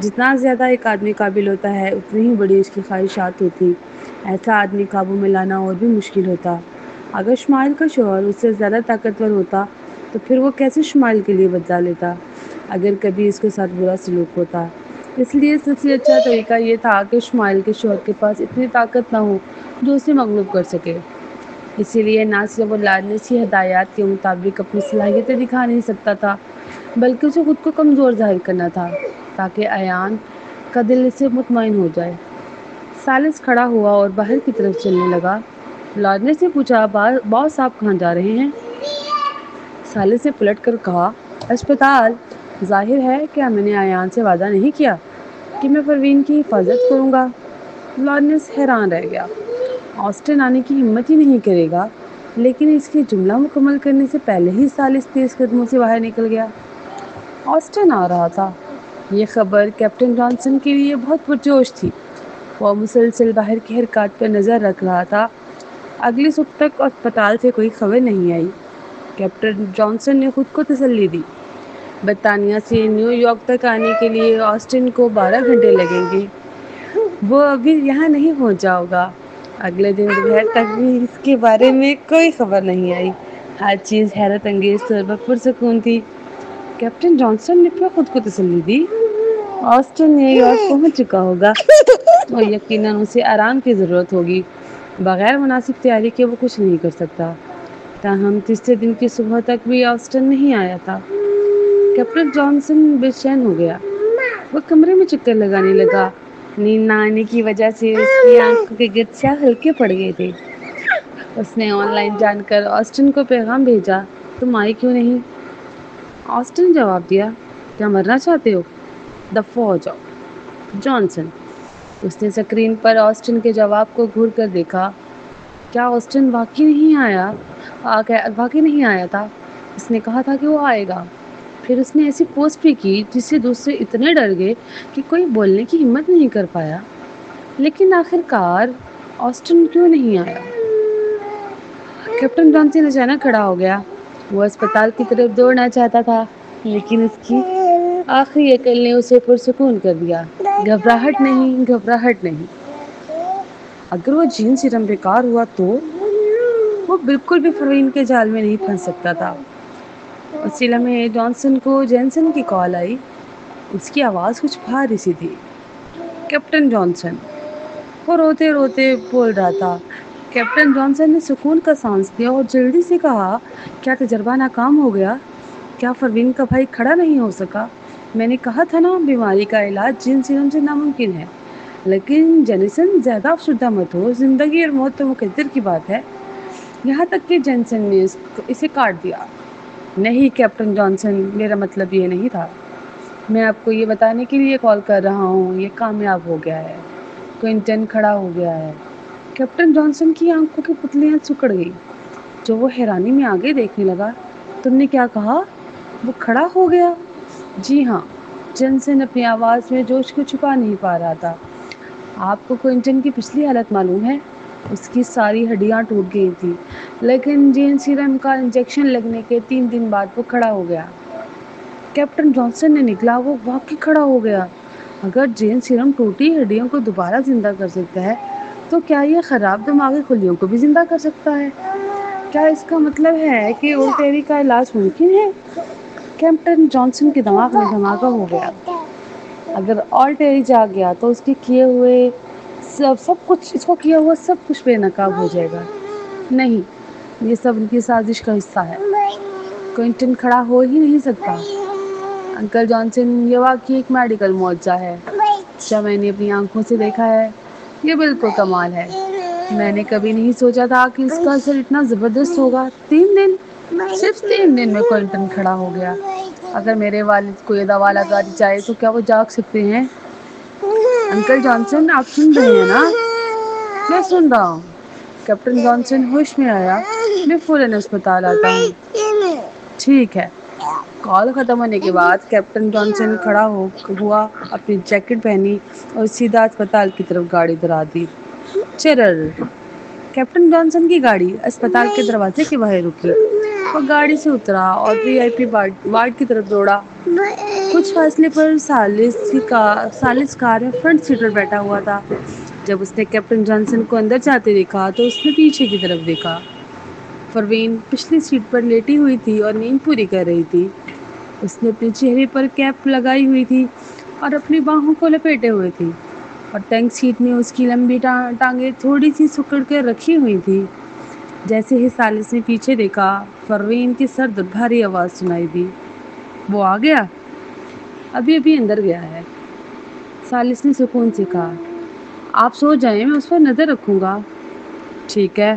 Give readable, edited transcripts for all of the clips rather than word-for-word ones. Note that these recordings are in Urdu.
جتنا زیادہ ایک آدمی قابل ہوتا ہے اتنی ہی بڑی اس کی خواہشات ہوتی۔ ایسا آدمی قابو میں لانا اور بھی مشکل ہوتا۔ اگر شمائل کا شوہر اس سے زیادہ طاقتور ہوتا تو پھر وہ کیسے شمائل کے لیے بدلا لیتا اگر کبھی اس کے ساتھ برا سلوک ہوتا۔ اس لیے سب سے اچھا طریقہ یہ تھا کہ شمائل کے شوہر کے پاس اتنی طاقت نہ ہو جو اسے مغلوب کر سکے۔ اسی لیے نہ صرف وہ لادنیسی ہدایات کے مطابق اپنی صلاحیتیں دکھا نہیں سکتا تھا بلکہ اسے خود کو کمزور ظاہر کرنا تھا تاکہ ایان کا دل اس سے مطمئن ہو جائے۔ سالس کھڑا ہوا اور باہر کی طرف چلنے لگا۔ لارڈنس نے پوچھا، باس آپ کہاں جا رہے ہیں؟ سالس نے پلٹ کر کہا، اسپتال۔ ظاہر ہے کہ میں نے ایان سے وعدہ نہیں کیا کہ میں پروین کی حفاظت کروں گا۔ لارڈنس حیران رہ گیا۔ آسٹن آنے کی ہمت ہی نہیں کرے گا، لیکن اس کے جملہ مکمل کرنے سے پہلے ہی سالس تیز قدموں سے باہر نکل گیا۔ آسٹن آ رہا تھا۔ یہ خبر کیپٹن جانسن کے لیے بہت پرجوش تھی۔ وہ مسلسل باہر کی حرکات پر نظر رکھ رہا تھا۔ اگلی صبح تک اسپتال سے کوئی خبر نہیں آئی۔ کیپٹن جانسن نے خود کو تسلی دی، برطانیہ سے نیو یارک تک آنے کے لیے آسٹن کو 12 گھنٹے لگیں گے۔ وہ ابھی یہاں نہیں پہنچا ہوگا۔ اگلے دن دوپہر تک بھی اس کے بارے میں کوئی خبر نہیں آئی۔ ہر چیز حیرت انگیز طور پر پرسکون تھی۔ کیپٹن جانسن نے پھر خود کو تسلی دی، آسٹن نیو یارک پہنچ چکا ہوگا اور یقیناً اسے آرام کی ضرورت ہوگی۔ بغیر مناسب تیاری کے وہ کچھ نہیں کر سکتا۔ تاہم تیسرے دن کی صبح تک بھی آسٹن نہیں آیا تھا۔ کیپٹن جانسن بے چین ہو گیا۔ وہ کمرے میں چکر لگانے لگا۔ نیند نہ آنے کی وجہ سے اس کی آنکھوں کے گرد سیاہ ہلکے پڑ گئے تھے۔ اس نے آن لائن جان کر آسٹن کو پیغام بھیجا، تم آئے کیوں نہیں؟ آسٹن جواب دیا، کیا مرنا چاہتے ہو؟ دفع ہو جاؤ جانسن۔ اس نے سکرین پر آسٹن کے جواب کو گھور کر دیکھا۔ کیا آسٹن واقعی نہیں آیا تھا؟ اس نے کہا تھا کہ وہ آئے گا۔ پھر اس نے ایسی پوسٹ بھی کی جس سے دوسرے اتنے ڈر گئے کہ کوئی بولنے کی ہمت نہیں کر پایا۔ لیکن آخر کار آسٹن کیوں نہیں آیا؟ کیپٹن جانسن اچانک کھڑا ہو گیا۔ وہ اسپتال کی طرف دوڑنا چاہتا تھا، لیکن اس کی آخری عقل نے اسے پرسکون کر دیا۔ گھبراہٹ نہیں۔ اگر وہ جین سیرم بیکار ہوا تو وہ بالکل بھی پروین کے جال میں نہیں پھنس سکتا تھا۔ اسی لمحے جانسن کو جینسن کی کال آئی۔ اس کی آواز کچھ بھاری سی تھی۔ Captain Johnson. وہ روتے روتے بول رہا تھا۔ کیپٹن جانسن نے سکون کا سانس لیا اور جلدی سے کہا، کیا تجربہ ناکام ہو گیا؟ کیا پروین کا بھائی کھڑا نہیں ہو سکا؟ میں نے کہا تھا نا، بیماری کا علاج جین سیرم سے ناممکن ہے۔ لیکن جینسن، زیادہ افسردہ مت ہو، زندگی اور موت تو مقدر کی بات ہے۔ یہاں تک کہ جینسن نے اسے کاٹ دیا۔ نہیں کیپٹن جانسن، میرا مطلب یہ نہیں تھا۔ میں آپ کو یہ بتانے کے لیے کال کر رہا ہوں، یہ کامیاب ہو گیا ہے۔ کوئنٹن کھڑا ہو گیا ہے۔ کیپٹن جانسن کی آنکھوں کی پتلیاں سکڑ گئی جو وہ حیرانی میں آگے دیکھنے لگا۔ تم نے کیا کہا؟ وہ کھڑا ہو گیا؟ جی ہاں۔ جینسن اپنی آواز میں جوش کو چھپا نہیں پا رہا تھا۔ آپ کو کوئنٹن کی پچھلی حالت معلوم ہے؟ اس کی ساری ہڈیاں ٹوٹ گئی تھی، لیکن جین سیرم کا انجیکشن لگنے کے 3 دن بعد وہ کھڑا ہو گیا۔ کیپٹن جانسن نے نکلا، وہ واقعی کھڑا ہو گیا۔ اگر جین سیرم ٹوٹی ہڈیوں کو دوبارہ زندہ کر سکتا ہے تو کیا یہ خراب دماغی خلیوں کو بھی زندہ کر سکتا ہے؟ کیا اس کا مطلب ہے کہ اولٹیری کا علاج ممکن ہے؟ کیپٹن جانسن کے دماغ میں دھماکہ ہو گیا۔ اگر اولٹیری جاگ گیا تو اس کو کیا ہوا سب کچھ بے نقاب ہو جائے گا۔ نہیں، یہ سب ان کی سازش کا حصہ ہے۔ کوئنٹن کھڑا ہو ہی نہیں سکتا۔ انکل جانسن، یہ واقعی ایک میڈیکل معجزہ ہے جو میں نے اپنی آنکھوں سے دیکھا ہے۔ یہ بالکل کمال ہے۔ میں نے کبھی نہیں سوچا تھا کہ اس کا اثر اتنا زبردست ہوگا۔ 3 دن، صرف 3 دن میں کوئنٹن کھڑا ہو گیا۔ اگر میرے والد کو یہ دوا لگانی چاہے تو کیا وہ جاگ سکتے ہیں؟ انکل جانسن، آپ سن رہے ہیں نا؟ میں سن رہا ہوں۔ کیپٹن جانسن ہوش میں آیا۔ میں فوراً اسپتال آتا ہوں۔ ٹھیک ہے۔ کال ختم ہونے کے بعد کیپٹن جانسن کھڑا ہوا، اپنی جیکٹ پہنی اور سیدھا اسپتال کی طرف گاڑی دھرا دی۔ چرر۔ کیپٹن جانسن کی گاڑی اسپتال کے دروازے کے باہر رکی۔ وہ گاڑی سے اترا اور VIP وارڈ کی طرف دوڑا۔ کچھ فاصلے پر ثالث کار میں فرنٹ سیٹ پر بیٹھا ہوا تھا۔ جب اس نے کیپٹن جانسن کو اندر جاتے دیکھا تو اس نے پیچھے کی طرف دیکھا۔ پروین پچھلی سیٹ پر لیٹی ہوئی تھی اور نیند پوری کر رہی تھی۔ اس نے اپنے چہرے پر کیپ لگائی ہوئی تھی اور اپنی باہوں کو لپیٹے ہوئے تھی، اور ٹینک سیٹ میں اس کی لمبی ٹانگیں تھوڑی سی سکڑ کر رکھی ہوئی تھی۔ جیسے ہی ثالث نے پیچھے دیکھا، پروین کی سرد بھاری آواز سنائی دی، وہ آ گیا؟ ابھی اندر گیا ہے، ثالث نے سکون سے کہا۔ آپ سو جائیں، میں اس پر نظر رکھوں گا۔ ٹھیک ہے،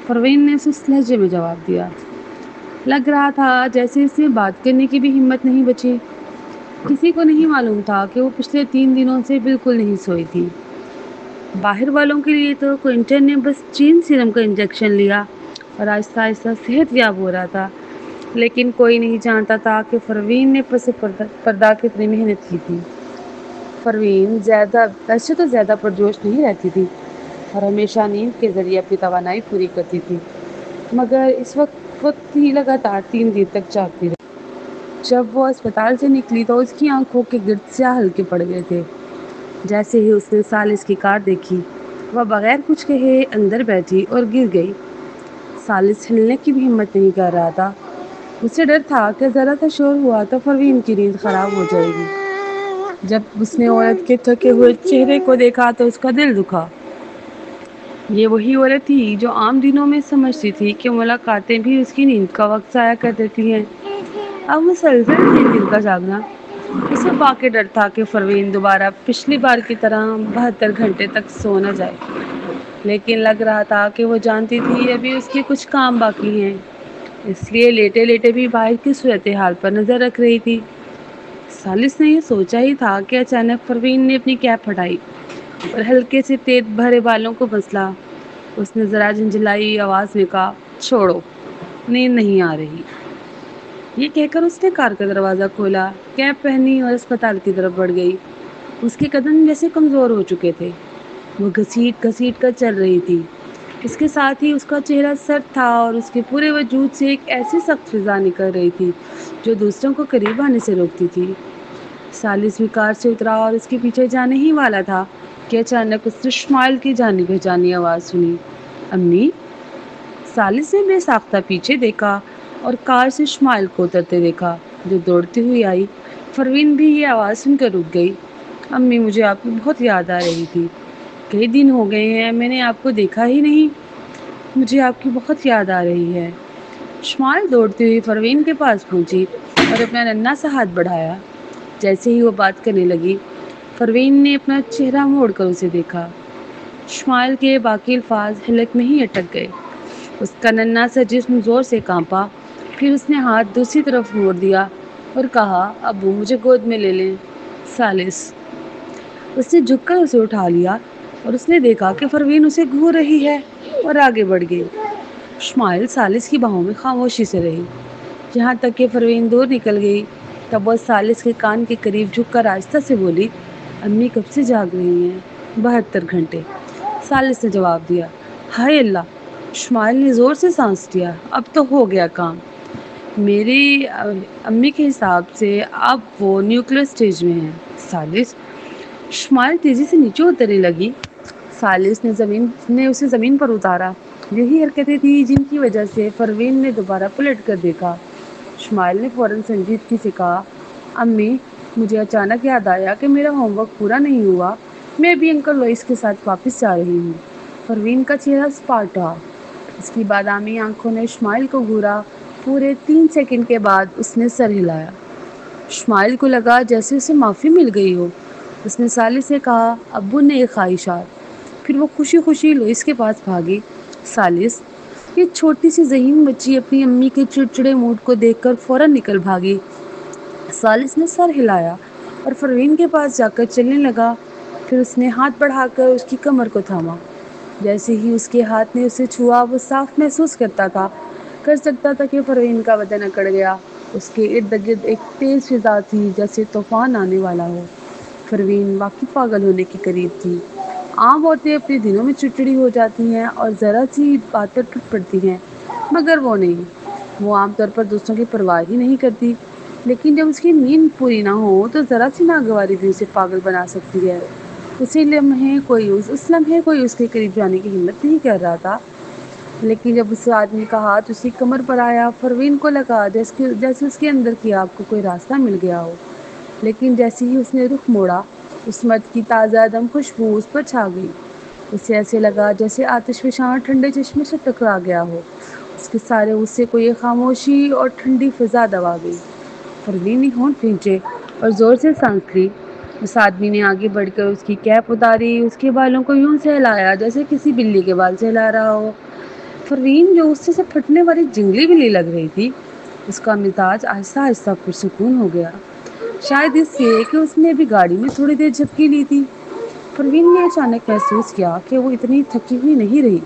پروین نے اس لہجے میں جواب دیا۔ لگ رہا تھا جیسے اس میں بات کرنے کی بھی ہمت نہیں بچی۔ کسی کو نہیں معلوم تھا کہ وہ پچھلے 3 دنوں سے بالکل نہیں سوئی تھی۔ باہر والوں کے لیے تو کوئنٹن نے بس چین سیرم کا انجیکشن لیا اور آہستہ آہستہ صحت یاب ہو رہا تھا، لیکن کوئی نہیں جانتا تھا کہ پروین نے پس پردہ کتنی محنت کی تھی۔ پروین ویسے تو زیادہ پرجوش نہیں رہتی تھی اور ہمیشہ نیند کے ذریعے اپنی توانائی پوری کرتی تھی، مگر اس وقت ہی لگاتار 3 دن تک جاگتی رہی۔ جب وہ اسپتال سے نکلی تو اس کی آنکھوں کے گرد سیاہ ہلکے پڑ گئے تھے۔ جیسے ہی اس نے ثالث کی کار دیکھی، وہ بغیر کچھ کہے اندر بیٹھی اور گر گئی۔ ثالث ہلنے کی بھی ہمت نہیں کر رہا تھا۔ اسے ڈر تھا کہ ذرا سا شور ہوا تو پروین کی نیند خراب ہو جائے گی۔ جب اس نے عورت کے تھکے ہوئے چہرے کو دیکھا تو اس کا دل دکھا۔ یہ وہی عورت تھی جو عام دنوں میں سمجھتی تھی کہ ملاقاتیں بھی اس کی نیند کا وقت ضائع کر دیتی ہیں۔ اب مسلسل 3 دن کا جاگنا، اسے واقعی ڈر تھا کہ پروین دوبارہ پچھلی بار کی طرح 72 گھنٹے تک سو نہ جائے، لیکن لگ رہا تھا کہ وہ جانتی تھی ابھی اس کے کچھ کام باقی ہیں، اس لیے لیٹے لیٹے بھی باہر کی صورتحال پر نظر رکھ رہی تھی۔ ثالث نے یہ سوچا ہی تھا کہ اچانک پروین نے اپنی کیپ ہٹائی اور ہلکے سے تیز بھرے بالوں کو مسلا۔ اس نے ذرا جھنجھلائی آواز میں کہا، چھوڑو، نیند نہیں آ رہی۔ یہ کہہ کر اس نے کار کا دروازہ کھولا، کیپ پہنی اور اسپتال کی طرف بڑھ گئی۔ اس کے قدم جیسے کمزور ہو چکے تھے، وہ گھسیٹ گھسیٹ کر چل رہی تھی۔ اس کے ساتھ ہی اس کا چہرہ سرد تھا اور اس کے پورے وجود سے ایک ایسی سخت فضا نکل رہی تھی جو دوسروں کو قریب آنے سے روکتی تھی۔ ثالث بھی کار سے اترا اور اس کے پیچھے جانے ہی والا تھا کہ اچانک اس نے شمائل کی جانی پہچانی آواز سنی، امی؟ ثالث نے بے ساختہ پیچھے دیکھا اور کار سے شمائل کو اترتے دیکھا جو دوڑتی ہوئی آئی۔ پروین بھی یہ آواز سن کر رک گئی۔ امی، مجھے آپ کی بہت یاد آ رہی تھی، کئی دن ہو گئے ہیں میں نے آپ کو دیکھا ہی نہیں، مجھے آپ کی بہت یاد آ رہی ہے۔ شمائل دوڑتی ہوئی پروین کے پاس پہنچی اور اپنا ننھا سا ہاتھ بڑھایا۔ جیسے ہی وہ بات کرنے لگی، پروین نے اپنا چہرہ موڑ کر اسے دیکھا۔ شمائل کے باقی الفاظ حلق میں ہی اٹک گئے۔ اس کا ننھا سا جسم زور سے کانپا، پھر اس نے ہاتھ دوسری طرف موڑ دیا اور کہا، ابو مجھے گود میں لے لیں۔ ثالث۔ اس نے جھک کر اسے اٹھا لیا اور اس نے دیکھا کہ پروین اسے گھور رہی ہے اور آگے بڑھ گئی۔ شمائل ثالث کی باہوں میں خاموشی سے رہی، یہاں تک کہ پروین دور نکل گئی۔ تب وہ ثالث کے کان کے قریب جھک کر آہستہ سے بولی، امی کب سے جاگ رہی ہیں؟ 72 گھنٹے، ثالث نے جواب دیا۔ ہائے اللہ! شمائل نے زور سے سانس لیا۔ اب تو ہو گیا کام۔ میری امی کے حساب سے اب وہ نیوکلیئر سٹیج میں ہیں۔ ثالث۔ شمائل تیزی سے نیچے اترنے لگی۔ ثالث نے اسے زمین پر اتارا۔ یہی حرکتیں تھیں جن کی وجہ سے پروین نے دوبارہ پلٹ کر دیکھا۔ شمائل نے فوراً سنجیدگی سے کہا، امی، مجھے اچانک یاد آیا کہ میرا ہوم ورک پورا نہیں ہوا، میں بھی انکل لوئس کے ساتھ واپس جا رہی ہوں۔ پروین کا چہرہ سپاٹ رہا، اس کی بادامی آنکھوں نے شمائل کو گھورا۔ پورے 3 سیکنڈ کے بعد اس نے سر ہلایا۔ شمائل کو لگا جیسے اسے معافی مل گئی ہو۔ اس نے ثالث سے کہا، ابو نے ایک خواہشات۔ پھر وہ خوشی خوشی لوئس کے پاس بھاگی۔ ثالث۔ یہ چھوٹی سی ذہین بچی اپنی امی کے چڑچڑے موڈ کو دیکھ کر فوراً نکل بھاگی۔ ثالث نے سر ہلایا اور پروین کے پاس جا کر چلنے لگا۔ پھر اس نے ہاتھ بڑھا کر اس کی کمر کو تھاما۔ جیسے ہی اس کے ہاتھ نے اسے چھوا، وہ صاف محسوس کر سکتا تھا کہ پروین کا بدن اکڑ گیا۔ اس کے ارد گرد ایک تیز فضا تھی جیسے طوفان آنے والا ہو۔ پروین واقعی پاگل ہونے کے قریب تھی۔ عام عورتیں اپنے دنوں میں چڑچڑی ہو جاتی ہیں اور ذرا سی بات پر ٹوٹ پڑتی ہیں، مگر وہ نہیں۔ وہ عام طور پر دوسروں کی پرواہ ہی نہیں کرتی۔ لیکن جب اس کی نیند پوری نہ ہو تو ذرا سی ناگواری بھی اسے پاگل بنا سکتی ہے۔ اس لمحے کوئی اس کے قریب جانے کی ہمت نہیں کر رہا تھا، لیکن جب اس آدمی کا ہاتھ اس کی کمر پر آیا، پروین کو لگا جیسے اس کے اندر کی آگ کو کوئی راستہ مل گیا ہو۔ لیکن جیسے ہی اس نے رخ موڑا، اس مرد کی تازہ دم خوشبو اس پر چھا گئی۔ اسے ایسے لگا جیسے آتش فشاں ٹھنڈے چشمے سے ٹکرا گیا ہو۔ اس کے سارے غصے کو یہ خاموشی اور ٹھنڈی فضا دبا گئی۔ پروین نے ہونٹ کھینچے اور زور سے سانس لی۔ اس آدمی نے آگے بڑھ کر اس کی کیپ اتاری، اس کے بالوں کو یوں سہلایا جیسے کسی بلی کے بال سہلا رہا ہو۔ پروین جو غصے سے پھٹنے والی جنگلی بلی لگ رہی تھی، اس کا مزاج آہستہ آہستہ پرسکون ہو گیا۔ شاید اس لیے کہ اس نے بھی گاڑی میں تھوڑی دیر جھپکی لی تھی۔ پروین نے اچانک محسوس کیا کہ وہ اتنی تھکی ہوئی نہیں رہی۔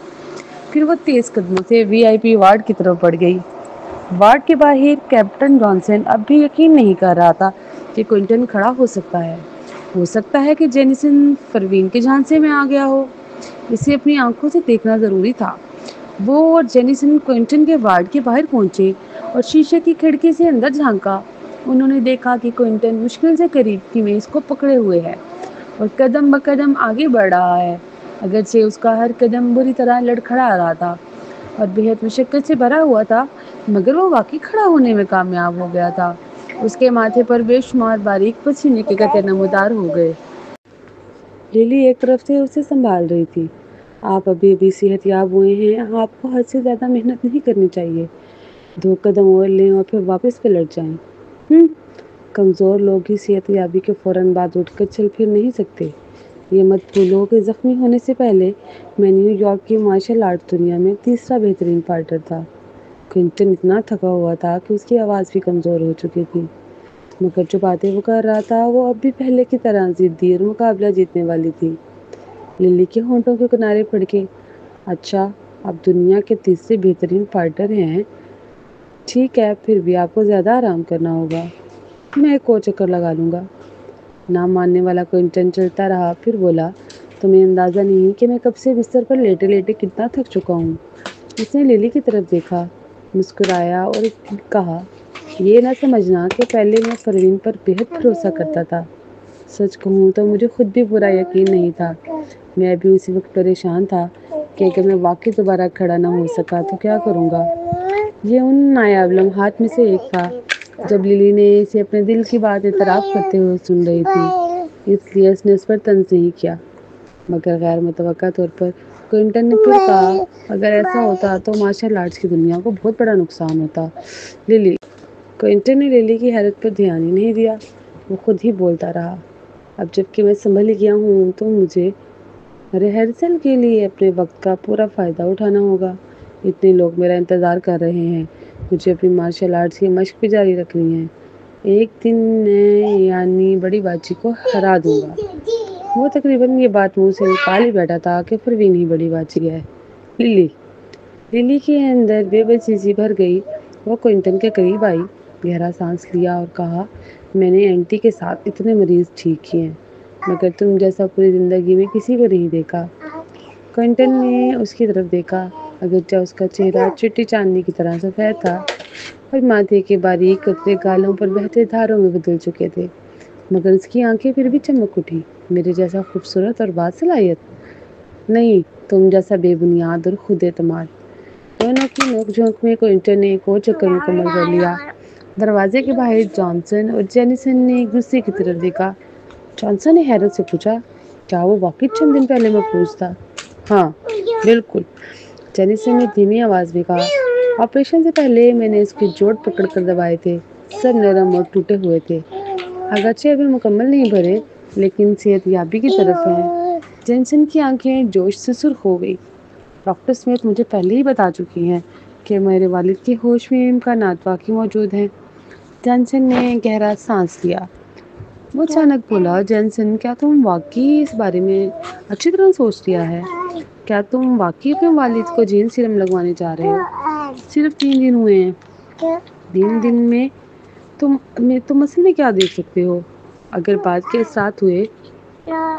پھر وہ تیز قدموں سے وی آئی پی وارڈ کی طرف بڑھ گئی۔ وارڈ کے باہر کیپٹن جانسن اب بھی یقین نہیں کر رہا تھا کہ کوئنٹن کھڑا ہو سکتا ہے۔ ہو سکتا ہے کہ جینیسن پروین کے جھانسے میں آ گیا ہو۔ اسے اپنی آنکھوں سے دیکھنا ضروری تھا۔ وہ اور جینیسن کوئنٹن کے وارڈ کے باہر پہنچے اور شیشے کی کھڑکی سے اندر جھانکا۔ انہوں نے دیکھا کہ کوئنٹن مشکل سے قریب کی میز کو پکڑے ہوئے ہے اور قدم بقدم آگے بڑھ رہا ہے، اگرچہ اس کا ہر قدم بری طرح لڑکھڑا رہا تھا اور بےحد مشقت سے بھرا ہوا تھا، مگر وہ واقعی کھڑا ہونے میں کامیاب ہو گیا تھا۔ اس کے ماتھے پر بے شمار باریک پسینے کے قطرے نمودار ہو گئے۔ للی ایک طرف سے اسے سنبھال رہی تھی۔ آپ ابھی صحت یاب ہوئے ہیں، آپ کو حد سے زیادہ محنت نہیں کرنی چاہیے۔ 2 قدم اور لیں اور پھر واپس پلٹ جائیں۔ کمزور لوگ ہی صحت یابی کے فوراً بعد اٹھ کر چل پھر نہیں سکتے۔ یہ مت بھولو کہ زخمی ہونے سے پہلے میں نیو یارک کی مارشل آرٹ دنیا میں تیسرا بہترین فائٹر تھا۔ کوئنٹن اتنا تھکا ہوا تھا کہ اس کی آواز بھی کمزور ہو چکی تھی، مگر جو باتیں وہ کر رہا تھا وہ اب بھی پہلے کی طرح ضدی اور مقابلہ جیتنے والی تھی۔ للی کے ہونٹوں کے کنارے پھڑکے۔ اچھا، آپ دنیا کے تیسرے بہترین فائٹر ہیں؟ ٹھیک ہے، پھر بھی آپ کو زیادہ آرام کرنا ہوگا۔ میں ایک اور چکر لگا لوں گا۔ نہ ماننے والا کوئنٹن چلتا رہا، پھر بولا، تمہیں اندازہ نہیں کہ میں کب سے بستر پر لیٹے لیٹے کتنا تھک چکا ہوں۔ اس نے للی کی طرف دیکھا، مسکرایا اور کہا، یہ نہ سمجھنا کہ پہلے میں پروین پر بہت بھروسہ کرتا تھا۔ سچ کہوں تو مجھے خود بھی پورا یقین نہیں تھا۔ میں بھی اسی وقت پریشان تھا کہ اگر میں واقعی دوبارہ کھڑا نہ ہو سکا تو کیا کروں گا۔ یہ ان نایاب لمحات میں سے ایک تھا جب للی نے اسے اپنے دل کی بات اعتراف کرتے ہوئے سن رہی تھی، اس لیے اس نے اس پر طنز نہیں کیا۔ مگر غیر متوقع طور پر کوئنٹن نے پھر کہا، اگر ایسا ہوتا تو مارشل آرٹس کی دنیا کو بہت بڑا نقصان ہوتا۔ للی۔ کوئنٹن نے للی کی حیرت پر دھیان ہی نہیں دیا۔ وہ خود ہی بولتا رہا، اب جب کہ میں سنبھل گیا ہوں تو مجھے ریہرسل کے لیے اپنے وقت کا پورا فائدہ اٹھانا ہوگا۔ اتنے لوگ میرا انتظار کر رہے ہیں، مجھے اپنی مارشل آرٹس کی مشق بھی جاری رکھنی ہے۔ ایک دن میں یعنی بڑی باچی کو ہرا دوں گا۔ وہ تقریباً یہ بات منہ سے نکال ہی بیٹھا تھا کہ پروین ہی بڑی باچی ہے۔ للی کے اندر بے بسی سی بھر گئی۔ وہ کوئنٹن کے قریب آئی، گہرا سانس لیا اور کہا، میں نے اینٹی کے ساتھ اتنے مریض ٹھیک کیے ہیں، مگر تم جیسا پوری زندگی میں کسی کو نہیں دیکھا۔ کوئنٹن نے اس کی طرف دیکھا، اگرچہ اس کا چہرہ چٹی چاندنی کی طرح سفید تھا اور ماتھے کے باریک قطرے گالوں پر بہتے دھاروں میں بدل چکے تھے، مگر اس کی آنکھیں پھر بھی چمک اٹھی۔ میرے جیسا خوبصورت اور باصلاحیت؟ نہیں، تم جیسا بے بنیاد اور خود اعتماد۔ دونوں کی نوک جھونک میں کوئنٹن نے ایک اور چکر مکمل کر لیا۔ دروازے کے باہر جانسن اور جینیسن نے ایک دوسرے کی طرف دیکھا۔ جانسن نے حیرت سے پوچھا، کیا وہ واقعی چند دن پہلے محفوظ تھا؟ ہاں، بالکل، جینیسن نے دھیمی آواز میں کہا۔ آپریشن سے پہلے میں نے اس کے جوڑ پکڑ کر دبائے تھے، سب نرم اور ٹوٹے ہوئے تھے، اگرچہ ابھی مکمل نہیں بھرے، لیکن صحت یابی کی طرف ہیں۔ جینسن کی آنکھیں جوش سے سرخ ہو گئی۔ ڈاکٹر اسمتھ مجھے پہلے ہی بتا چکی ہیں کہ میرے والد کے ہوش میں امکانات واقعی موجود ہیں۔ جینسن نے گہرا سانس لیا۔ وہ اچانک بولا، جینسن، کیا تم واقعی اس بارے میں اچھی طرح سوچ لیا ہے؟ کیا تم واقعی اپنے والد کو جین سیرم لگوانے جا رہے ہو؟ صرف 3 دن ہوئے ہیں۔ 3 دن میں تم اصل میں کیا دیکھ سکتے ہو؟ اگر بعد کے اثرات ہوئے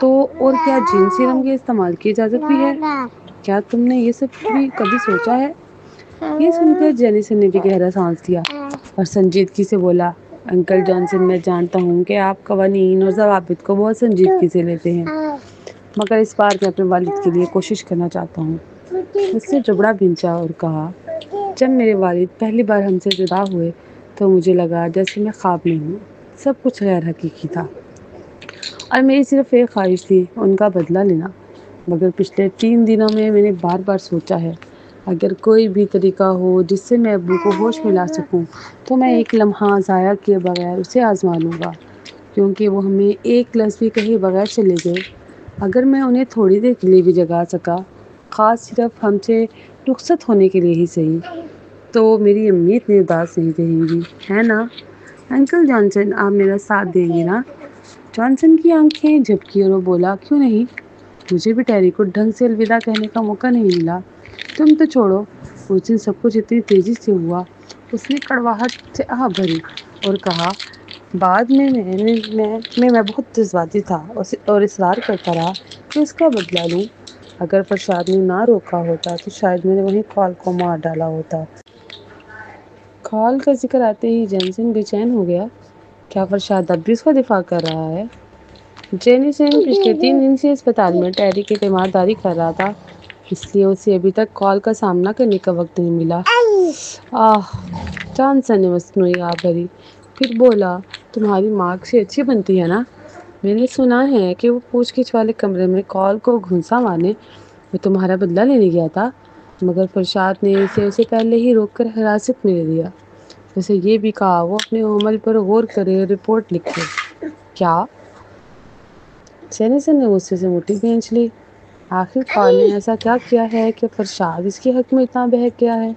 تو، اور کیا جین سیرم کے استعمال کی اجازت بھی ہے؟ کیا تم نے یہ سب بھی کبھی سوچا ہے؟ یہ سن کر جینیسن نے بھی گہرا سانس لیا اور سنجیدگی سے بولا، انکل جانسن، میں جانتا ہوں کہ آپ قوانین اور ضوابط کو بہت سنجیدگی سے لیتے ہیں، مگر اس بار میں اپنے والد کے لیے کوشش کرنا چاہتا ہوں۔ اس نے جبڑا بھینچا اور کہا، جب میرے والد پہلی بار ہم سے جدا ہوئے تو مجھے لگا جیسے میں خواب میں ہوں، سب کچھ غیر حقیقی تھا اور میری صرف ایک خواہش تھی، ان کا بدلہ لینا۔ مگر پچھلے 3 دنوں میں نے بار بار سوچا ہے، اگر کوئی بھی طریقہ ہو جس سے میں ابو کو ہوش میں لا سکوں تو میں ایک لمحہ ضائع کیے بغیر اسے آزما لوں گا، کیونکہ وہ ہمیں ایک لفظ بھی کہے بغیر چلے گئے۔ اگر میں انہیں تھوڑی دیر کے لیے بھی جگا سکا، خاص صرف ہم سے رخصت ہونے کے لیے ہی صحیح، تو میری امی اتنی اداس نہیں رہیں گی، ہے نا؟ انکل جانسن، آپ میرا ساتھ دیں گے نا؟ جانسن کی آنکھیں جھپکی اور وہ بولا، کیوں نہیں؟ مجھے بھی ٹیری کو ڈھنگ سے الوداع کہنے کا موقع نہیں ملا۔ تم تو چھوڑو، اس دن سب کچھ اتنی تیزی سے ہوا۔ اس نے کڑواہٹ سے آہ بھری اور کہا، بعد میں بہت جذباتی تھا اور اصرار کرتا رہا کہ اس کا بدلہ لوں۔ اگر فرشاد نے نہ روکا ہوتا تو شاید میں نے وہیں کال کو مار ڈالا ہوتا۔ کال کا ذکر آتے ہی جینسن بے چین ہو گیا۔ کیا فرشاد اب بھی اس کا دفاع کر رہا ہے؟ جینسن پچھلے 3 دن سے اسپتال میں ٹیری کی تیمارداری کر رہا تھا، اس لیے اسے ابھی تک کال کا سامنا کرنے کا وقت نہیں ملا۔ جانسن نے مصنوعی آہ بھری، پھر بولا، تمہاری ماں سے اچھی بنتی ہے نا؟ میں نے سنا ہے کہ وہ پوچھ گچھ والے کمرے میں کال کو گھونسا مارنے وہ تمہارا بدلہ لینے گیا تھا، مگر فرشاد نے اسے پہلے ہی روک کر حراست میں لے لیا۔ اسے یہ بھی کہا وہ اپنے عمل پر غور کرے اور رپورٹ لکھے۔ کیا؟ جینسن نے غصے سے مٹھی کھینچ لی۔ آخر کال نے ایسا کیا کیا ہے کہ فرشاد اس کے حق میں اتنا بہک گیا ہے؟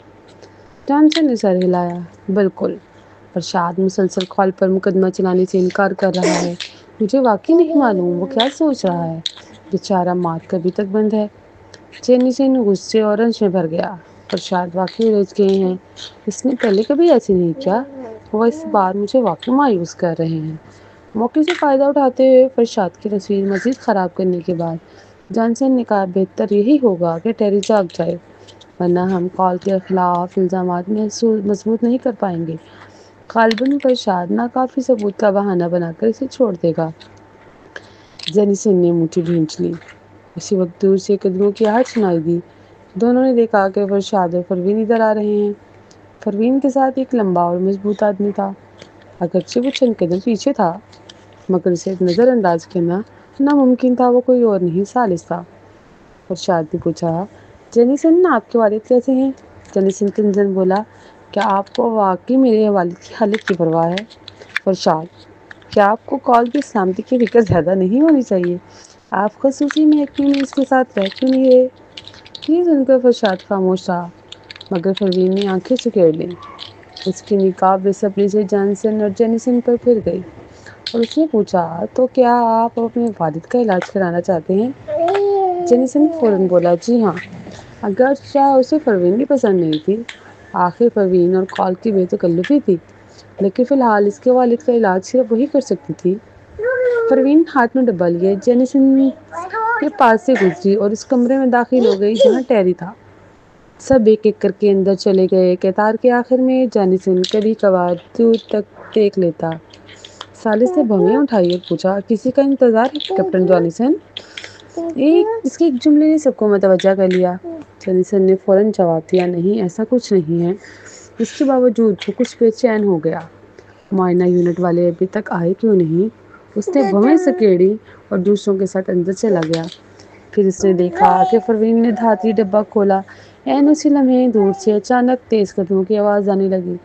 جانسن نے سر ہلایا۔ بالکل، فرشاد مسلسل کال پر مقدمہ چلانے سے انکار کر رہا ہے۔ مجھے واقعی نہیں معلوم وہ کیا سوچ رہا ہے۔ بیچارہ مات کبھی تک بند ہے۔ جینسن غصے اور رنج میں بھر گیا۔ فرشاد واقعی الجھ گئے ہیں، اس نے پہلے کبھی ایسے نہیں کیا۔ وہ اس بار مجھے واقعی مایوس کر رہے ہیں۔ موقع سے فائدہ اٹھاتے ہوئے فرشاد کی تصویر مزید خراب کرنے کے بعد جانسن نے کہا، بہتر یہی ہوگا کہ ٹیری جاگ جائے، ورنہ ہم کال کے خلاف الزامات مضبوط نہیں کر پائیں گے۔ غالباً فرشاد ناکافی ثبوت کا بہانہ بنا کر اسے چھوڑ دے گا۔ جینسن نے مٹھی بھینچ لی۔ اسی وقت دور سے قدموں کی آہٹ سنائی دی۔ دونوں نے دیکھا کہ فرشاد اور پروین ادھر آ رہے ہیں۔ پروین کے ساتھ ایک لمبا اور مضبوط آدمی تھا، اگرچہ وہ چند قدم پیچھے تھا، مگر اسے نظر انداز کرنا ناممکن تھا، وہ کوئی اور نہیں ثالث تھا۔ فرشاد نے پوچھا، جینسن، آپ کے والد کیسے ہیں؟ جینسن کنزن بولا، کیا آپ کو واقعی میرے والد کی حالت کی پرواہ ہے؟ فرشاد، کیا آپ کو کال کی سلامتی کی فکر زیادہ نہیں ہونی چاہیے؟ آپ خصوصی محکمے میں اس کے ساتھ رہ کیوں نہیں رہے؟ یہ سن کر فرشاد خاموش رہا، مگر پروین نے آنکھیں سکیڑ لیں۔ اس کی نگاہ بے صبری سے جانسن اور جینسن پر پھر گئی اور اس نے پوچھا، تو کیا آپ اپنے والد کا علاج کرانا چاہتے ہیں؟ جینسن نے فوراً بولا، جی ہاں، اگرچہ اسے پروین بھی پسند نہیں تھی۔ آخر پروین اور کال کی بے تکلفی تھی، لیکن فی الحال اس کے والد کا علاج صرف وہی کر سکتی تھی۔ پروین ہاتھ میں ڈبہ لیے جینسن کے پاس سے گزری اور اس کمرے میں داخل ہو گئی جہاں ٹیری تھا۔ سب ایک ایک کر کے اندر چلے گئے۔ قطار کے آخر میں جینسن کبھی کبھار دور تک دیکھ لیتا۔ ثالث نے بھویں اٹھائی اور پوچھا، کسی کا انتظار ہے کیپٹن جانسن؟ اس کے ایک جملے نے سب کو متوجہ کر لیا۔ جینسن نے فوراً جواب دیا، نہیں، ایسا کچھ نہیں ہے۔ اس کے باوجود وہ کچھ بے چین ہو گیا۔ معائنہ یونٹ والے ابھی تک آئے کیوں نہیں؟ اس نے بھویں سکیڑی اور دوسروں کے ساتھ اندر چلا گیا۔ پھر اس نے دیکھا کہ پروین نے دھاتی ڈبہ کھولا۔ عین اسی لمحے دور سے اچانک تیز قدموں کی آواز آنے لگی۔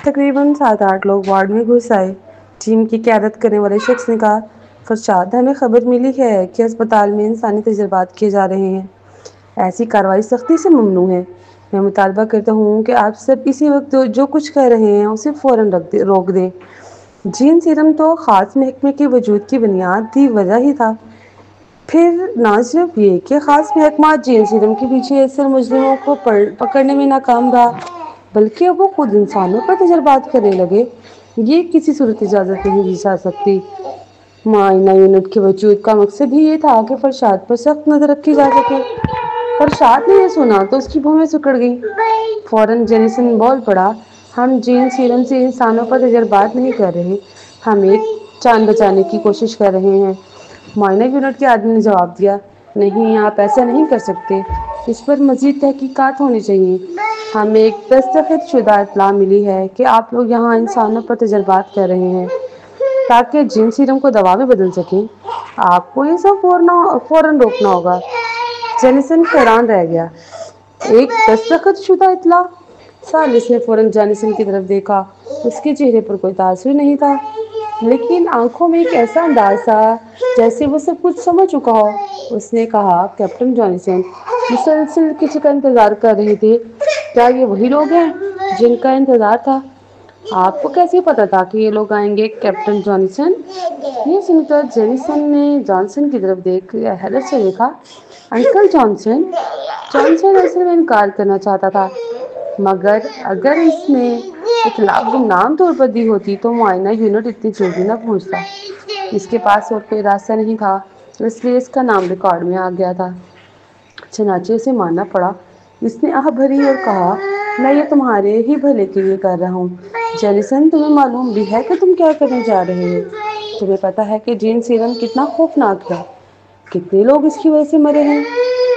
تقریباً 7-8 لوگ وارڈ میں گھس آئے۔ ٹیم کی قیادت کرنے والے شخص نے کہا، فرشاد، ہمیں خبر ملی ہے کہ اسپتال میں انسانی تجربات کیے جا رہے ہیں۔ ایسی کارروائی سختی سے ممنوع ہے۔ میں مطالبہ کرتا ہوں کہ آپ سب اسی وقت جو کچھ کر رہے ہیں اسے فوراً روک دیں۔ جین سیرم تو خاص محکمے کے وجود کی بنیادی وجہ ہی تھا۔ پھر نہ صرف یہ کہ خاص محکمہ جین سیرم کے پیچھے اصل مجرموں کو پکڑنے میں ناکام رہا، بلکہ اب وہ خود انسانوں پر تجربات کرنے لگے۔ یہ کسی صورت اجازت نہیں دی جا سکتی۔ معائنہ یونٹ کے وجود کا مقصد ہی یہ تھا کہ فرشاد پر سخت نظر رکھی جا سکے۔ فرشاد نے یہ سنا تو اس کی بھویں سکڑ گئیں۔ فوراً جینسن بول پڑا، ہم جین سیرم سے انسانوں پر تجربات نہیں کر رہے، ہم ایک جان بچانے کی کوشش کر رہے ہیں۔ معائنہ یونٹ کے آدمی نے جواب دیا، نہیں آپ ایسا نہیں کر سکتے، اس پر مزید تحقیقات ہونی چاہیے۔ ہمیں ایک دستخط شدہ اطلاع ملی ہے کہ آپ لوگ یہاں انسانوں پر تجربات کر رہے ہیں تاکہ جین سیرم کو دوا میں بدل سکیں۔ آپ کو یہ سب فوراً روکنا ہوگا۔ جینیسن حیران رہ گیا، ایک دستخط شدہ اطلاع؟ سالس نے فوراً جینیسن کی طرف دیکھا، اس کے چہرے پر کوئی تاثر نہیں تھا، لیکن آنکھوں میں ایک ایسا انداز تھا جیسے وہ سب کچھ سمجھ چکا ہو۔ اس نے کہا، کیپٹن جانسن مسلسل کسی کا انتظار کر رہے تھے، کیا یہ وہی لوگ ہیں جن کا انتظار تھا؟ آپ کو کیسے پتا تھا کہ یہ لوگ آئیں گے کیپٹن جانسن؟ یہ سن کر جینیسن نے جانسن کی طرف دیکھ حیرت سے دیکھا۔ انکل جانسن اصل میں انکار کرنا چاہتا تھا، مگر اگر اس نے اطلاع گمنام طور پر دی ہوتی تو معائنہ یونٹ اتنی جلدی نہ پہنچتا۔ اس کے پاس اور کوئی راستہ نہیں تھا، اس لیے اس کا نام ریکارڈ میں آ گیا تھا۔ چنانچہ اسے ماننا پڑا۔ اس نے آہ بھری اور کہا، میں یہ تمہارے ہی بھلے کے لیے کر رہا ہوں۔ جینیسن تمہیں معلوم بھی ہے کہ تم کیا کرنے جا رہے ہو؟ تمہیں پتا ہے کہ جین سیرم کتنا خوفناک ہے؟ کتنے لوگ اس کی وجہ سے مرے ہیں؟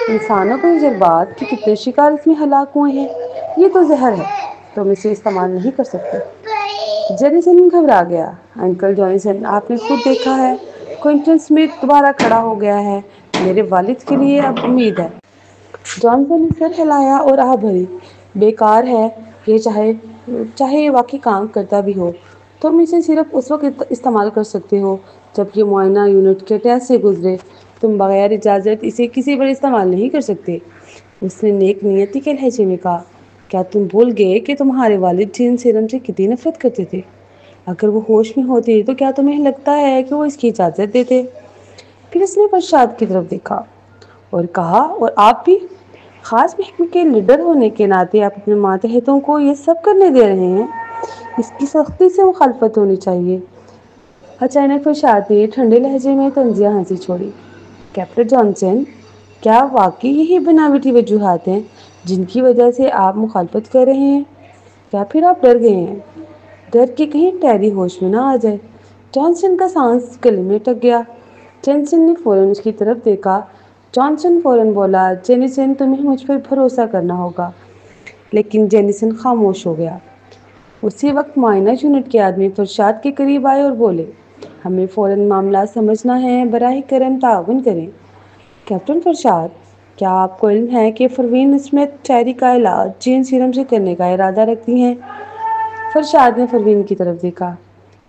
انسانوں کے تجربات کے کتنے شکار اس میں ہلاک ہوئے ہیں؟ یہ تو زہر ہے، تم اسے استعمال نہیں کر سکتے۔ جینیسن گھبرا گیا۔ انکل جانسن، آپ نے خود دیکھا ہے، کوئنٹن سمتھ دوبارہ کھڑا ہو گیا ہے، میرے والد کے لیے اب امید ہے۔ جانسن نے سر ہلایا اور آہ بھری، بیکار ہے، یہ چاہے یہ واقعی کام کرتا بھی ہو، تم اسے صرف اس وقت استعمال کر سکتے ہو جب یہ معائنہ یونٹ کے ٹیسٹ سے گزرے، تم بغیر اجازت اسے کسی پر استعمال نہیں کر سکتے۔ اس نے نیک نیتی کے لہجے میں کہا، کیا تم بھول گئے کہ تمہارے والد جین سیرم سے کتنی نفرت کرتے تھے؟ اگر وہ ہوش میں ہوتے تو کیا تمہیں لگتا ہے کہ وہ اس کی اجازت دیتے؟ پھر اس نے فرشاد کی طرف دیکھا اور کہا، اور آپ بھی؟ خاص محکمے کے لیڈر ہونے کے ناطے آپ اپنے ماتحتوں کو یہ سب کرنے دے رہے ہیں؟ اس کی سختی سے مخالفت ہونی چاہیے۔ اچانک فرشاد نے ٹھنڈے لہجے میں طنزیہ ہنسی چھوڑی۔ کیپٹن جانسن، کیا واقعی یہی بناوٹی وجوہات ہیں جن کی وجہ سے آپ مخالفت کر رہے ہیں، یا پھر آپ ڈر گئے ہیں؟ ڈر کے کہیں ٹیری ہوش میں نہ آ جائے۔ جانسن کا سانس گلے میں اٹک گیا۔ جینیسن نے فوراً اس کی طرف دیکھا۔ جانسن فوراً بولا، جینیسن تمہیں مجھ پر بھروسہ کرنا ہوگا۔ لیکن جینیسن خاموش ہو گیا۔ اسی وقت معائنہ یونٹ کے آدمی فرشاد کے قریب آئے اور بولے، ہمیں فوراً معاملات سمجھنا ہے، براہ کرم تعاون کریں۔ کیپٹن فرشاد، کیا آپ کو علم ہے کہ پروین اسمتھ ٹیری کا علاج جین سیرم سے کرنے کا ارادہ رکھتی ہیں؟ فرشاد نے پروین کی طرف دیکھا۔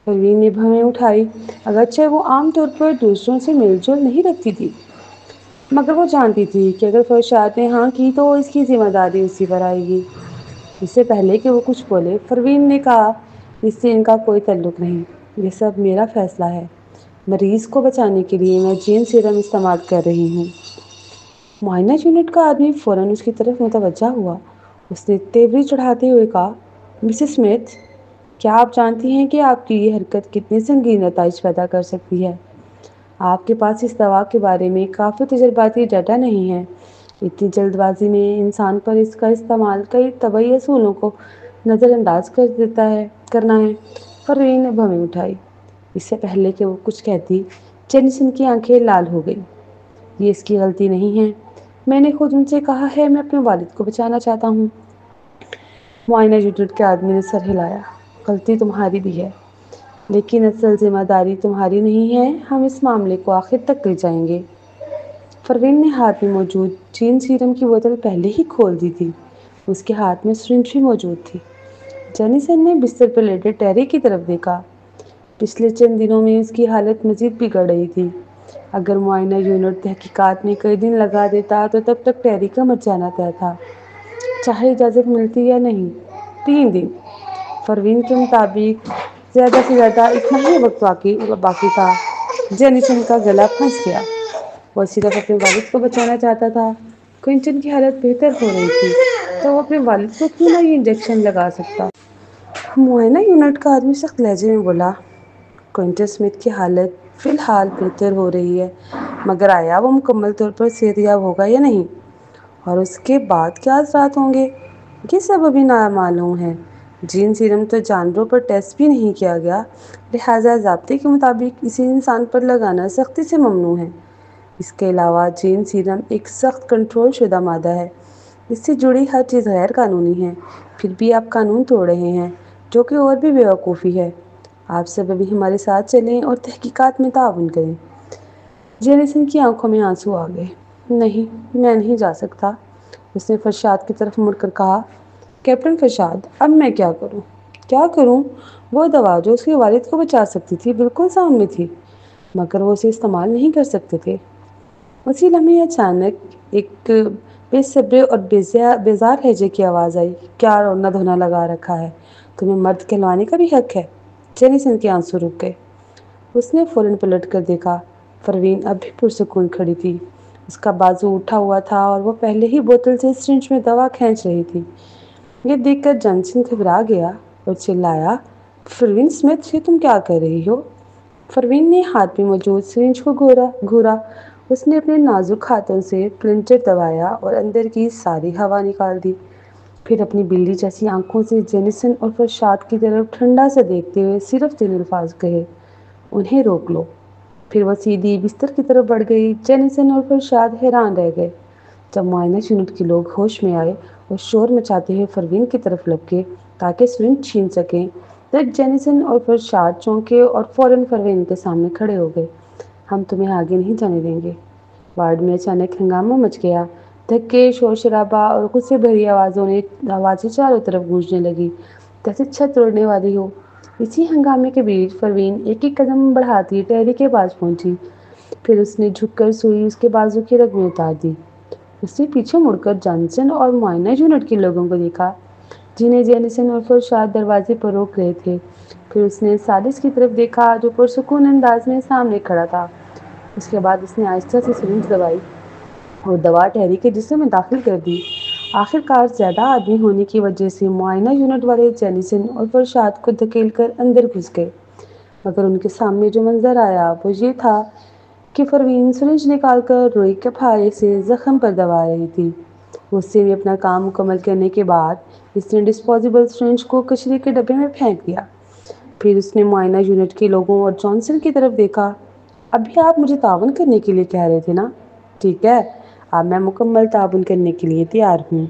پروین نے بھویں اٹھائی۔ اگرچہ وہ عام طور پر دوسروں سے میل جول نہیں رکھتی تھی، مگر وہ جانتی تھی کہ اگر فرشاد نے ہاں کی تو اس کی ذمہ داری اسی پر آئے گی۔ اس سے پہلے کہ وہ کچھ بولے، پروین نے کہا، اس سے ان کا کوئی تعلق نہیں، یہ سب میرا فیصلہ ہے۔ مریض کو بچانے کے لیے میں جین سیرم استعمال کر رہی ہوں۔ معائنہ یونٹ کا آدمی فوراً اس کی طرف متوجہ ہوا۔ اس نے تیوری چڑھاتے ہوئے کہا، مسز اسمتھ، کیا آپ جانتی ہیں کہ آپ کی یہ حرکت کتنے سنگین نتائج پیدا کر سکتی ہے؟ آپ کے پاس اس دوا کے بارے میں کافی تجرباتی ڈیٹا نہیں ہے۔ اتنی جلد بازی میں انسان پر اس کا استعمال کئی طبی اصولوں کو نظر انداز کرنا ہے۔ پروین نے بھویں اٹھائی۔ اس سے پہلے کہ وہ کچھ کہتی، جینیسن کی آنکھیں لال ہو گئیں۔ یہ اس کی غلطی نہیں ہے، میں نے خود ان سے کہا ہے، میں اپنے والد کو بچانا چاہتا ہوں۔ معائنہ یونٹ کے آدمی نے سر ہلایا، غلطی تمہاری بھی ہے، لیکن اصل ذمہ داری تمہاری نہیں ہے، ہم اس معاملے کو آخر تک لے جائیں گے۔ پروین نے ہاتھ میں موجود جین سیرم کی بوتل پہلے ہی کھول دی تھی، اس کے ہاتھ میں سرنج بھی موجود تھی۔ جینیسن نے بستر پر لیٹے ٹیری کی طرف دیکھا۔ پچھلے چند دنوں میں اس کی حالت مزید بگڑ رہی تھی۔ اگر معائنہ یونٹ تحقیقات میں کئی دن لگا دیتا تو تب تک ٹیری کا مر جانا طے تھا، چاہے اجازت ملتی یا نہیں۔ 3 دن۔ پروین کے مطابق زیادہ سے زیادہ اتنا ہی وقت باقی تھا۔ جینیسن کا گلا پھنس گیا۔ وہ صرف اپنے والد کو بچانا چاہتا تھا۔ کوئنٹن کی حالت بہتر ہو رہی تھی تو وہ اپنے والد کو کیوں نہ یہ انجیکشن لگا سکتا۔ معائنہ یونٹ کا آدمی سخت لہجے میں بولا، کوئنٹن سمتھ کی حالت فی الحال بہتر ہو رہی ہے، مگر آیا وہ مکمل طور پر صحت یاب ہوگا یا نہیں، اور اس کے بعد کیا اثرات ہوں گے، یہ سب ابھی نامعلوم ہے۔ جین سیرم تو جانوروں پر ٹیسٹ بھی نہیں کیا گیا، لہٰذا ضابطے کے مطابق اسے انسان پر لگانا سختی سے ممنوع ہے۔ اس کے علاوہ جین سیرم ایک سخت کنٹرول شدہ مادہ ہے، اس سے جڑی ہر چیز غیر قانونی ہے، پھر بھی آپ قانون توڑ رہے ہیں، جو کہ اور بھی بیوقوفی ہے۔ آپ سب ابھی ہمارے ساتھ چلیں اور تحقیقات میں تعاون کریں۔ جینیسن کی آنکھوں میں آنسو آ گئے۔ نہیں، میں نہیں جا سکتا، اس نے فرشاد کی طرف مڑ کر کہا۔ کیپٹن فرشاد، اب میں کیا کروں؟ کیا کروں؟ وہ دوا جو اس کے والد کو بچا سکتی تھی بالکل سامنے تھی، مگر وہ اسے استعمال نہیں کر سکتے تھے۔ اسی لمحے اچانک ایک بے صبرے اور بیزار لہجے کی آواز آئی۔ کیا رونا دھونا لگا رکھا ہے؟ تمہیں مرد کہلوانے کا بھی حق ہے؟ جینیسن کے آنسو رک گئے۔ اس نے فوراً پلٹ کر دیکھا۔ پروین اب بھی پرسکون کھڑی تھی، اس کا بازو اٹھا ہوا تھا اور وہ پہلے ہی بوتل سے سرنج میں دوا کھینچ رہی تھی۔ یہ دیکھ کر جانسن گھبرا گیا اور چلایا، پروین اسمتھ، یہ تم کیا کر رہی ہو؟ پروین نے ہاتھ میں موجود سرنج کو گھورا۔ اس نے اپنے نازک ہاتھوں سے پلنجر دبایا اور اندر کی ساری ہوا نکال دی۔ پھر اپنی بلی جیسی آنکھوں سے جینیسن اور فرشاد کی طرف ٹھنڈا سے دیکھتے ہوئے صرف 3 الفاظ کہے، انہیں روک لو۔ پھر وہ سیدھی بستر کی طرف بڑھ گئی۔ جینیسن اور فرشاد حیران رہ گئے۔ جب معائنہ یونٹ کے لوگ ہوش میں آئے اور شور مچاتے ہوئے پروین کی طرف لپکے تاکہ سرنج چھین سکیں، تب جینیسن اور فرشاد چونکے اور فوراً پروین کے سامنے کھڑے ہو گئے۔ ہم تمہیں آگے نہیں جانے دیں گے۔ وارڈ میں اچانک ہنگامہ مچ گیا۔ دھکے، شور شرابہ اور غصے بھری آوازیں چاروں طرف گونجنے لگی، جیسے چھت توڑنے والی ہو۔ اسی ہنگامے کے بیچ پروین ایک ایک قدم بڑھاتی ٹہری کے پاس پہنچی۔ پھر اس نے جھک کر سوئی اس کے بازو کی رگ میں اتار دی۔ اس نے پیچھے مڑ کر جانسن اور معائنہ یونٹ کے لوگوں کو دیکھا، جنہیں جینیسن اور فرشاد دروازے پر روک رہے تھے۔ پھر اس نے سالس کی طرف دیکھا جو پرسکون انداز میں سامنے کھڑا تھا۔ اس کے بعد اس نے آہستہ سے سرنج دبائی اور دوا ٹہری کے جسم میں داخل کر دی۔ آخر کار زیادہ آدمی ہونے کی وجہ سے معائنہ یونٹ والے جینیسن اور فرشاد کو دھکیل کر اندر گھس گئے، مگر ان کے سامنے جو منظر آیا وہ یہ تھا کہ پروین سرنج نکال کر روئی کے پھاڑے سے زخم پر دبا رہی تھی۔ غصے میں اپنا کام مکمل کرنے کے بعد اس نے ڈسپوزیبل سرنج کو کچرے کے ڈبے میں پھینک دیا۔ پھر اس نے معائنہ یونٹ کے لوگوں اور جانسن کی طرف دیکھا۔ ابھی آپ مجھے تعاون کرنے کے لیے کہہ رہے تھے نا؟ ٹھیک ہے، اب میں مکمل تعاون کرنے کے لیے تیار ہوں۔